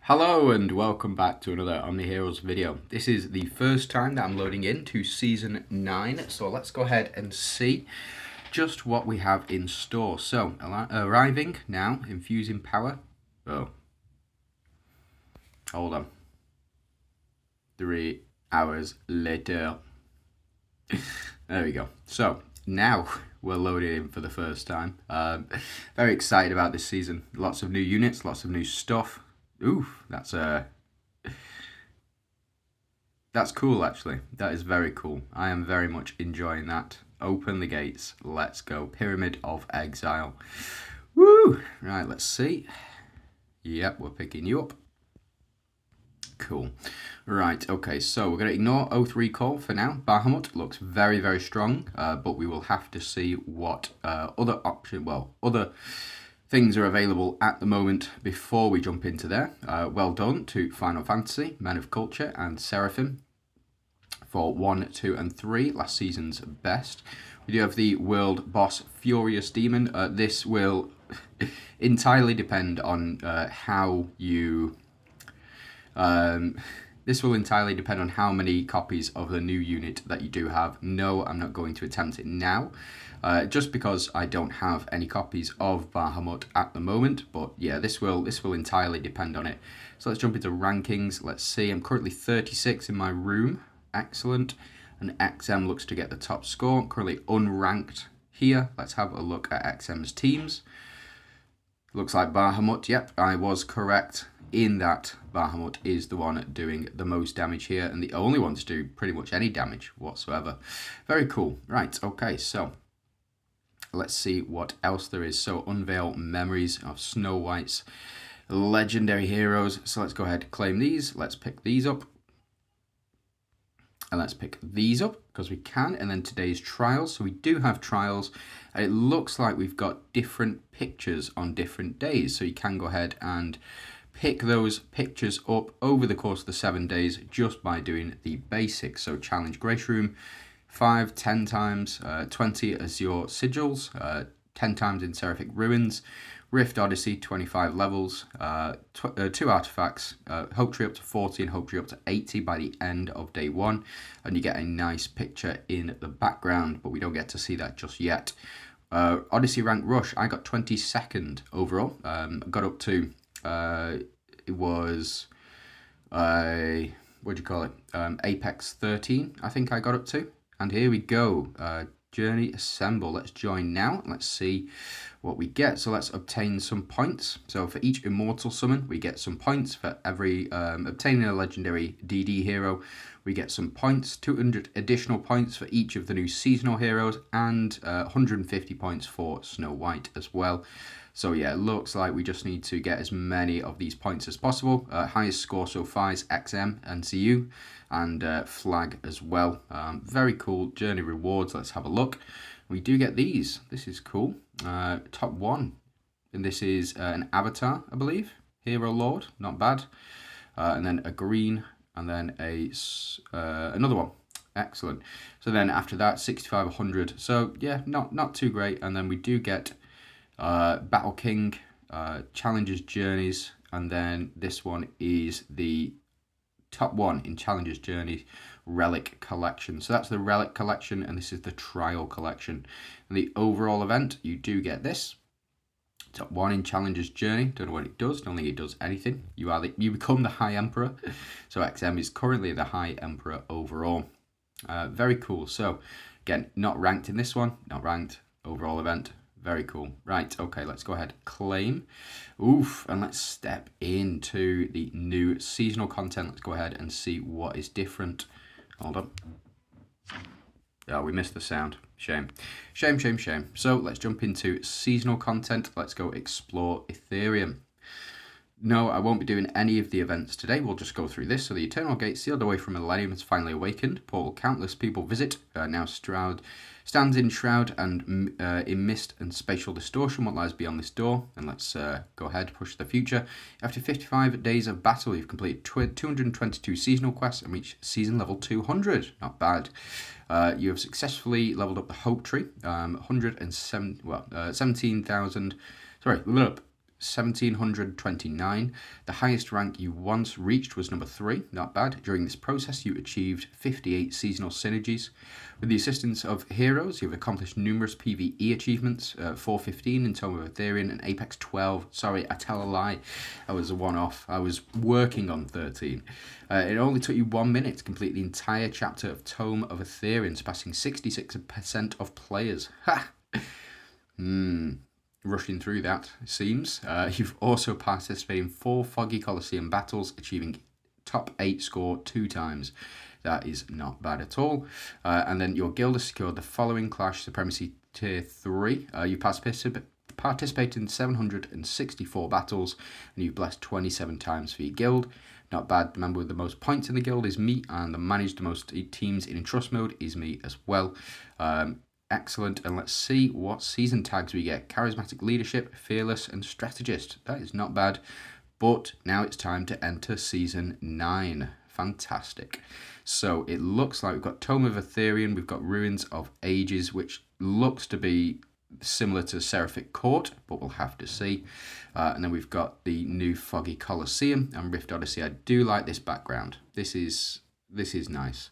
Hello and welcome back to another OMNIHEROES video. This is the first time that I'm loading into Season 9, so let's go ahead and see just what we have in store. So, arriving now, infusing power. Oh. Hold on. 3 hours later. There we go. So, now we're loaded in for the first time. Very excited about this season. Lots of new units, lots of new stuff. Ooh, that's cool actually. That is very cool. I am very much enjoying that. Open the gates. Let's go. Pyramid of Exile. Woo! Right, let's see. Yep, we're picking you up. Cool. Right, okay, so we're going to ignore O3 call for now. Bahamut looks very, very strong, but we will have to see what other things are available at the moment before we jump into there. Well done to Final Fantasy, Men of Culture, and Seraphim for 1, 2, and 3, last season's best. We do have the World Boss Furious Demon. This will entirely depend on how you... this will entirely depend on how many copies of the new unit that you do have. No, I'm not going to attempt it now. Just because I don't have any copies of Bahamut at the moment, but yeah, this will entirely depend on it. So let's jump into rankings. Let's see, I'm currently 36 in my room, excellent, and XM looks to get the top score. I'm currently unranked here. Let's have a look at XM's teams. Looks like Bahamut, yep, I was correct in that Bahamut is the one doing the most damage here and the only one to do pretty much any damage whatsoever. Very cool. Right, okay, so let's see what else there is. So, unveil memories of Snow White's legendary heroes. So let's go ahead and claim these. Let's pick these up. And let's pick these up because we can. And then today's trials. So we do have trials. And it looks like we've got different pictures on different days. So you can go ahead and pick those pictures up over the course of the 7 days just by doing the basics. So challenge Grace Room. 5, 10 times, 20 as your sigils, 10 times in Seraphic Ruins, Rift Odyssey, 25 levels, 2 artifacts, Hope Tree up to 40 and Hope Tree up to 80 by the end of day 1, and you get a nice picture in the background, but we don't get to see that just yet. Odyssey Rank Rush, I got 22nd overall, got up to, it was, what do you call it, Apex 13, I think I got up to. And here we go, Journey Assemble. Let's join now. Let's see what we get. So let's obtain some points. So for each Immortal Summon, we get some points. For every obtaining a Legendary DD hero, we get some points. 200 additional points for each of the new Seasonal heroes, and 150 points for Snow White as well. So yeah, it looks like we just need to get as many of these points as possible. Highest score so far is XM and CU and Flag as well. Very cool. Journey rewards. Let's have a look. We do get these. This is cool. Top 1. And this is an avatar, I believe. Hero Lord. Not bad. And then a green. And then another one. Excellent. So then after that, 65, 100. So yeah, not too great. And then we do get Battle King, Challenges Journeys, and then this one is the top 1 in Challenges Journey Relic Collection. So that's the Relic Collection, and this is the Trial Collection. And the overall event, you do get this. Top 1 in Challenges Journey. Don't know what it does. Don't think it does anything. You become the High Emperor. So XM is currently the High Emperor overall. Very cool. So again, not ranked in this one. Not ranked. Overall event. Very cool. Right, okay, let's go ahead. Claim. Oof, and let's step into the new seasonal content. Let's go ahead and see what is different. Hold on. Oh, we missed the sound. Shame. Shame, shame, shame. So let's jump into seasonal content. Let's go explore Ethereum. No, I won't be doing any of the events today. We'll just go through this. So the Eternal Gate, sealed away from Millennium, has finally awakened. Portal countless people visit. Now stands in Shroud and in Mist and Spatial Distortion. What lies beyond this door? And let's go ahead, push the future. After 55 days of battle, you've completed 222 seasonal quests and reached season level 200. Not bad. You have successfully leveled up the Hope Tree. 17,000. Sorry, 1729. The highest rank you once reached was number 3, not bad. During this process, you achieved 58 seasonal synergies. With the assistance of heroes, you've accomplished numerous PvE achievements, 415 in Tome of Ethereum and Apex 12. Sorry, I tell a lie. I was a one-off. I was working on 13. It only took you 1 minute to complete the entire chapter of Tome of Ethereum, surpassing 66% of players. Ha! Rushing through that, it seems. You've also participated in 4 Foggy Coliseum battles, achieving top 8 score 2 times. That is not bad at all. And then your guild has secured the following Clash Supremacy Tier 3. You participated in 764 battles, and you've blessed 27 times for your guild. Not bad. The member with the most points in the guild is me, and the managed the most teams in Entrust mode is me as well. Excellent. And let's see what season tags we get. Charismatic Leadership, Fearless, and Strategist. That is not bad. But now it's time to enter Season 9. Fantastic. So it looks like we've got Tome of Ethereum, we've got Ruins of Ages, which looks to be similar to Seraphic Court, but we'll have to see. And then we've got the new Foggy Coliseum and Rift Odyssey. I do like this background. This is nice.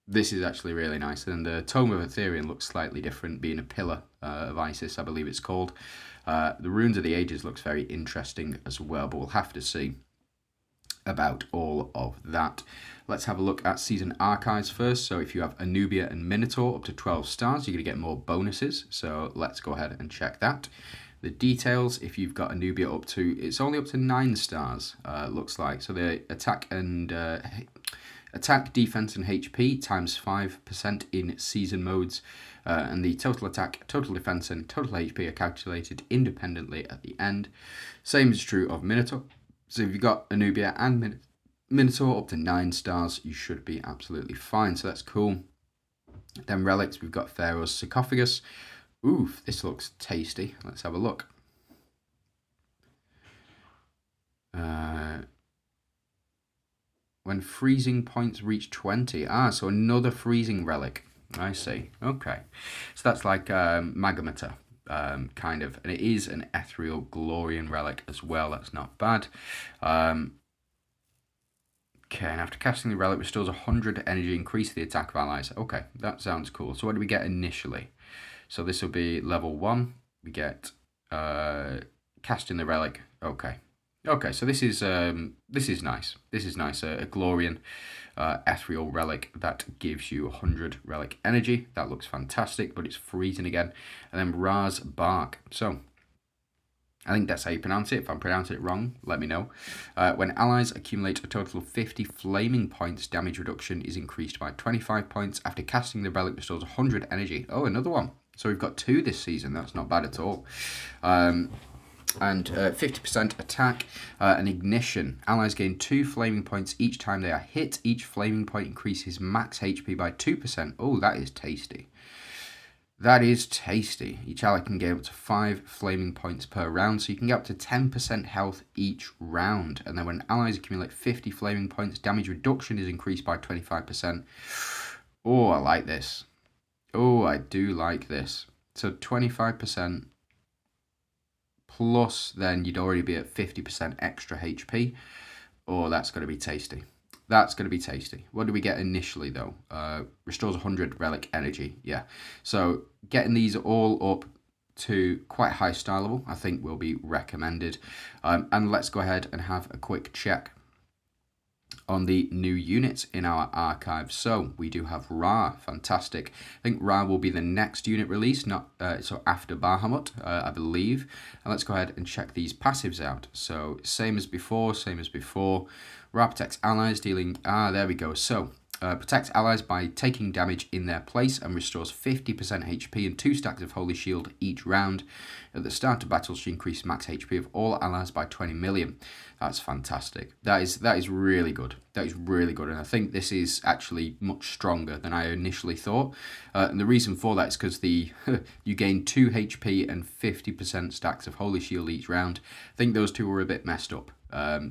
This is actually really nice. And the Tome of Ethereum looks slightly different, being a pillar of Isis, I believe it's called. The Ruins of the Ages looks very interesting as well, but we'll have to see about all of that. Let's have a look at season archives first. So if you have Anubia and Minotaur up to 12 stars, you're going to get more bonuses. So let's go ahead and check that. The details, if you've got Anubia up to, it's only up to 9 stars, looks like. So the attack, defense, and HP times 5% in season modes. And the total attack, total defense, and total HP are calculated independently at the end. Same is true of Minotaur. So if you've got Anubia and Minotaur up to 9 stars, you should be absolutely fine. So that's cool. Then relics, we've got Pharaoh's sarcophagus. Oof, this looks tasty. Let's have a look. When freezing points reach 20. So another freezing relic. I see. Okay. So that's like Magamater. Kind of, and it is an ethereal Glorian relic as well. That's not bad. Okay, and after casting the relic, restores 100 energy, increase the attack of allies. Okay, that sounds cool. So what do we get initially? So this will be level 1. We get casting the relic. Okay, so this is nice. This is nice. A Glorian ethereal relic that gives you 100 relic energy. That looks fantastic, but it's freezing again. And then Ra's Bark. So I think that's how you pronounce it. If I'm pronouncing it wrong, let me know. When allies accumulate a total of 50 flaming points, damage reduction is increased by 25 points. After casting the relic, restores 100 energy. Oh, another one. So we've got 2 this season. That's not bad at all. And 50% attack and ignition. Allies gain 2 flaming points each time they are hit. Each flaming point increases max HP by 2%. Oh, that is tasty. That is tasty. Each ally can gain up to 5 flaming points per round, so you can get up to 10% health each round. And then when allies accumulate 50 flaming points, damage reduction is increased by 25%. Oh, I like this. Oh, I do like this. So 25%. Plus, then you'd already be at 50% extra HP. Oh, that's going to be tasty. That's going to be tasty. What do we get initially, though? Restores 100 relic energy. Yeah. So getting these all up to quite high star level, I think, will be recommended. And let's go ahead and have a quick check on the new units in our archive. So we do have Ra. Fantastic. I think Ra will be the next unit release, not so after Bahamut, I believe. And let's go ahead and check these passives out. So same as before. Ra protects allies, dealing there we go. So protects allies by taking damage in their place and restores 50% HP and 2 stacks of Holy Shield each round. At the start of battle, she increases max HP of all allies by 20 million. That's fantastic. That is really good. That is really good, and I think this is actually much stronger than I initially thought. And the reason for that is because you gain 2 HP and 50% stacks of Holy Shield each round. I think those two were a bit messed up.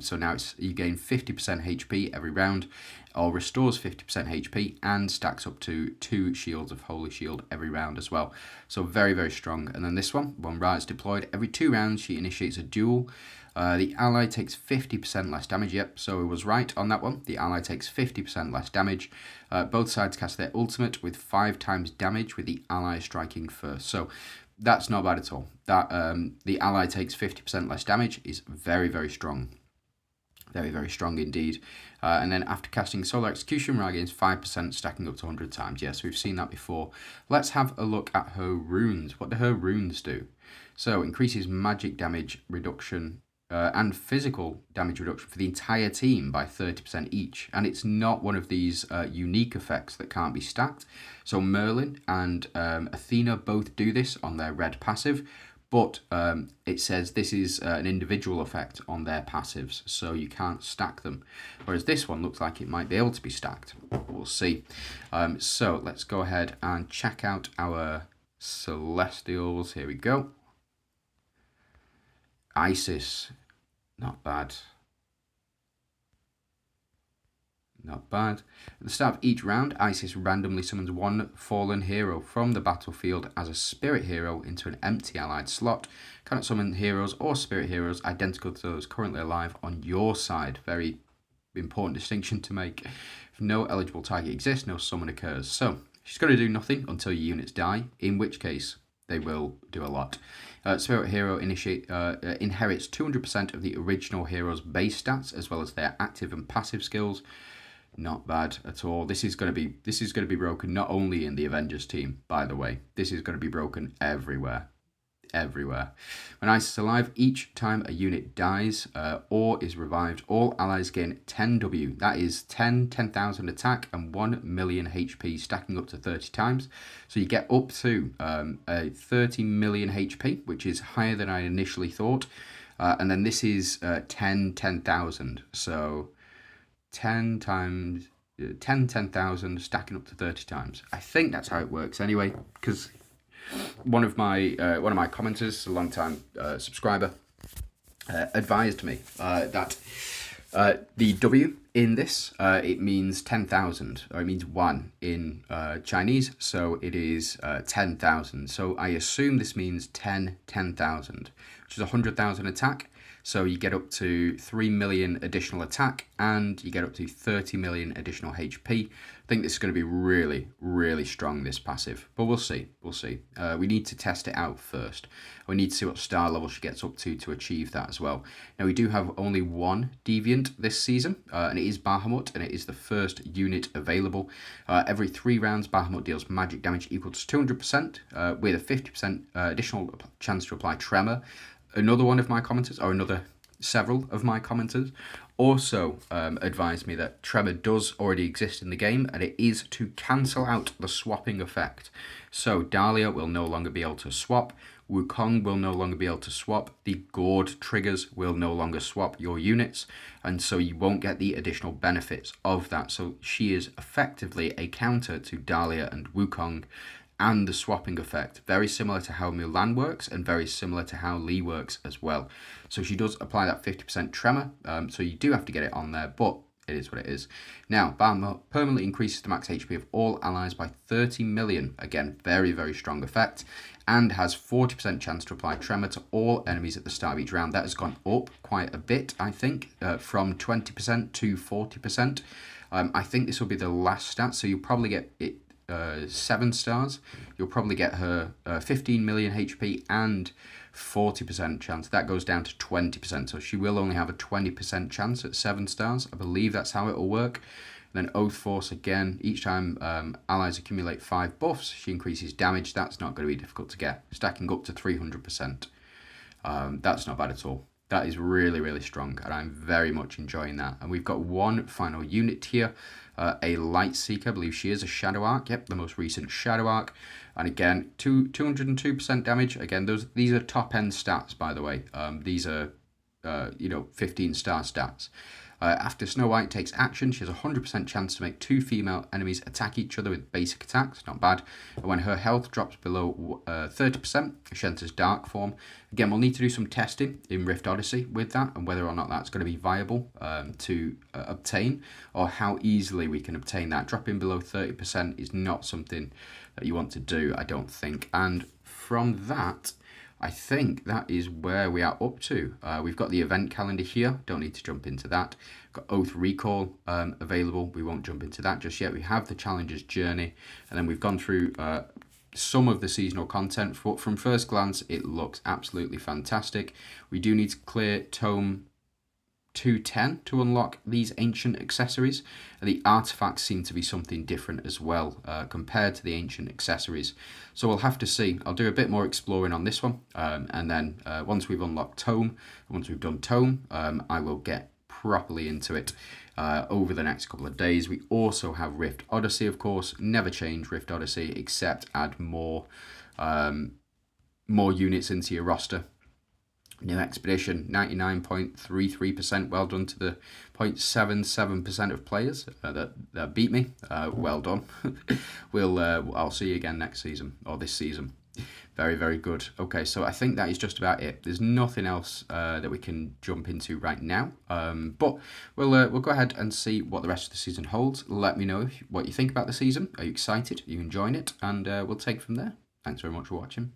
So now you gain 50% HP every round, or restores 50% HP, and stacks up to 2 shields of Holy Shield every round as well. So very, very strong. And then this one, when Ra is deployed, every 2 rounds she initiates a duel. The ally takes 50% less damage. Yep, so I was right on that one. The ally takes 50% less damage. Both sides cast their ultimate with 5 times damage, with the ally striking first. So that's not bad at all. That the ally takes 50% less damage is very, very strong. Very, very strong indeed. And then after casting Solar Execution, Ra gains 5%, stacking up to 100 times. Yes, we've seen that before. Let's have a look at her runes. What do her runes do? So, increases magic damage reduction and physical damage reduction for the entire team by 30% each. And it's not one of these unique effects that can't be stacked. So Merlin and Athena both do this on their red passive, but it says this is an individual effect on their passives, so you can't stack them. Whereas this one looks like it might be able to be stacked. We'll see. So let's go ahead and check out our Celestials. Here we go. Isis. Not bad. Not bad. At the start of each round, Isis randomly summons 1 fallen hero from the battlefield as a spirit hero into an empty allied slot. Cannot summon heroes or spirit heroes identical to those currently alive on your side. Very important distinction to make. If no eligible target exists, no summon occurs. So, she's going to do nothing until your units die, in which case they will do a lot. Spirit Hero inherits 200% of the original hero's base stats, as well as their active and passive skills. Not bad at all. This is going to be broken not only in the Avengers team, by the way. This is going to be broken everywhere. Everywhere. When Isis is alive, each time a unit dies or is revived, all allies gain 10W. That is 10,000 attack and 1 million HP, stacking up to 30 times. So you get up to a 30 million HP, which is higher than I initially thought. And then this is 10,000. So 10,000 stacking up to 30 times. I think that's how it works anyway, because one of my commenters, a long time subscriber, advised me that the W in this it means 10,000, or it means 1 in Chinese, so it is 10,000. So I assume this means 10,000, which is 100,000 attack. So you get up to 3 million additional attack, and you get up to 30 million additional HP. I think this is going to be really, really strong, this passive. But we'll see. We'll see. We need to test it out first. We need to see what star level she gets up to achieve that as well. Now, we do have only 1 deviant this season, and it is Bahamut, and it is the first unit available. Every 3 rounds, Bahamut deals magic damage equal to 200%, with a 50% additional chance to apply Tremor. Another one of my commenters, or several of my commenters, also advised me that Tremor does already exist in the game, and it is to cancel out the swapping effect. So Dahlia will no longer be able to swap, Wukong will no longer be able to swap, the Gourd triggers will no longer swap your units, and so you won't get the additional benefits of that. So she is effectively a counter to Dahlia and Wukong, and the swapping effect, very similar to how Mulan works and very similar to how Lee works as well. So she does apply that 50% tremor, so you do have to get it on there, but it is what it is. Now, Bahamut permanently increases the max HP of all allies by 30 million. Again, very, very strong effect, and has 40% chance to apply tremor to all enemies at the start of each round. That has gone up quite a bit, I think, from 20% to 40%. I think this will be the last stat, so you'll probably get it 7 stars. You'll probably get her 15 million HP and 40% chance. That goes down to 20%, so she will only have a 20% chance at 7 stars. I believe that's how it will work. And then Oath Force, again, each time allies accumulate 5 buffs, she increases damage. That's not going to be difficult to get, stacking up to 300%. That's not bad at all. That is really, really strong, and I'm very much enjoying that. And we've got 1 final unit here, a Light Seeker. I believe she is a Shadow Arc. Yep, the most recent Shadow Arc. And again, 202% damage. Again, these are top-end stats, by the way. These are, 15-star stats. After Snow White takes action, she has a 100% chance to make 2 female enemies attack each other with basic attacks, not bad. And when her health drops below 30%, she enters Dark Form. Again, we'll need to do some testing in Rift Odyssey with that, and whether or not that's going to be viable to obtain, or how easily we can obtain that. Dropping below 30% is not something that you want to do, I don't think. And from that, I think that is where we are up to. We've got the event calendar here. Don't need to jump into that. Got Oath Recall available. We won't jump into that just yet. We have the Challenger's Journey. And then we've gone through some of the seasonal content. From first glance, it looks absolutely fantastic. We do need to clear Tome 210 to unlock these ancient accessories. The artifacts seem to be something different as well compared to the ancient accessories, so we'll have to see. I'll do a bit more exploring on this one, and then once we've unlocked Tome, once we've done Tome, I will get properly into it over the next couple of days. We also have Rift Odyssey, of course. Never change Rift Odyssey except add more units into your roster. New Expedition, 99.33%. Well done to the 0.77% of players that beat me. Well done. I'll see you again next season, or this season. Very, very good. Okay, so I think that is just about it. There's nothing else that we can jump into right now. But we'll go ahead and see what the rest of the season holds. Let me know what you think about the season. Are you excited? Are you enjoying it? And we'll take from there. Thanks very much for watching.